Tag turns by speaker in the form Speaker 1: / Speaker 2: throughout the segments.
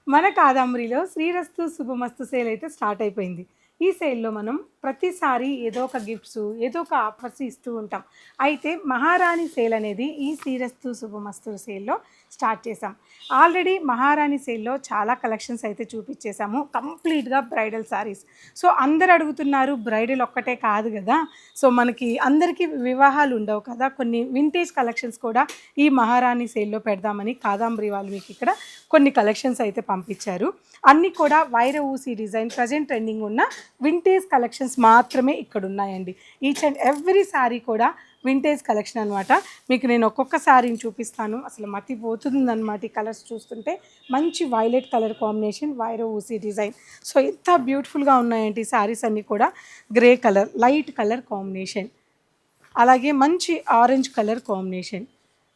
Speaker 1: మన కాదంబరిలో శ్రీరస్తు శుభమస్తు సేల్ అయితే స్టార్ట్ అయిపోయింది. ఈ సేల్‌లో మనం ప్రతిసారి ఏదో ఒక గిఫ్ట్స్, ఏదో ఒక ఆఫర్స్ ఇస్తూ ఉంటాం. అయితే మహారాణి సేల్ అనేది ఈ శ్రీరస్తు శుభమస్తు సేల్‌లో స్టార్ట్ చేశాం. ఆల్రెడీ మహారాణి సేల్‌లో చాలా కలెక్షన్స్ అయితే చూపించేసాము. కంప్లీట్‌గా బ్రైడల్ సారీస్. సో, అందరూ అడుగుతున్నారు బ్రైడల్ ఒక్కటే కాదు గదా! సో, మనకి అందరికీ వివాహాలు ఉండవు కదా! కొన్ని వింటేజ్ కలెక్షన్స్ కూడా ఈ మహారాణి సేల్‌లో పెడదామని కాదంబరి వాళ్ళు మీకు ఇక్కడ కొన్ని కలెక్షన్స్ అయితే పంపించారు. అన్నీ కూడా వైర ఊసి డిజైన్ ప్రజెంట్ ట్రెండింగ్ ఉన్న వింటేజ్ కలెక్షన్స్ మాత్రమే ఇక్కడ ఉన్నాయండి. ఈచ్ అండ్ ఎవ్రీ సారీ కూడా వింటేజ్ కలెక్షన్ అనమాట. మీకు నేను ఒక్కొక్క సారీని చూపిస్తాను. అసలు మతిపోతుందన్నమాట ఈ కలర్స్ చూస్తుంటే. మంచి వైలెట్ కలర్ కాంబినేషన్ వైర ఊసి డిజైన్. సో ఎంత బ్యూటిఫుల్గా ఉన్నాయంటే ఈ సారీస్ అన్నీ కూడా grey colour, light colour combination, అలాగే మంచి ఆరెంజ్ కలర్ కాంబినేషన్.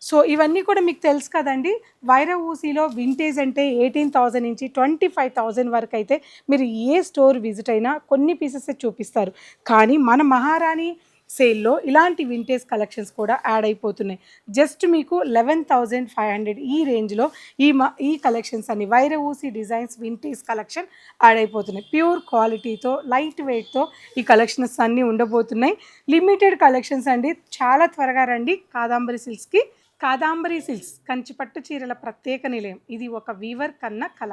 Speaker 1: సో ఇవన్నీ కూడా మీకు తెలుసు కదండి. వైర ఊసీలో వింటేజ్ అంటే 18,000 నుంచి 25,000 వరకు అయితే మీరు ఏ స్టోర్ విజిట్ అయినా కొన్ని పీసెస్ చూపిస్తారు. కానీ మన మహారాణి సేల్లో ఇలాంటి వింటేజ్ కలెక్షన్స్ కూడా యాడ్ అయిపోతున్నాయి. జస్ట్ మీకు 11,500 ఈ రేంజ్లో ఈ కలెక్షన్స్ అన్ని వైర ఊసి డిజైన్స్ వింటేజ్ కలెక్షన్ యాడ్ అయిపోతున్నాయి. ప్యూర్ క్వాలిటీతో లైట్ వెయిట్తో ఈ కలెక్షన్స్ అన్నీ ఉండబోతున్నాయి. లిమిటెడ్ కలెక్షన్స్ అండి. చాలా త్వరగా రండి కాదంబరి సిల్క్స్కి. కాదాంబరి సిల్క్స్ కంచిపట్టు చీరల ప్రత్యేక నిలయం. ఇది ఒక వీవర్ కన్న కళ.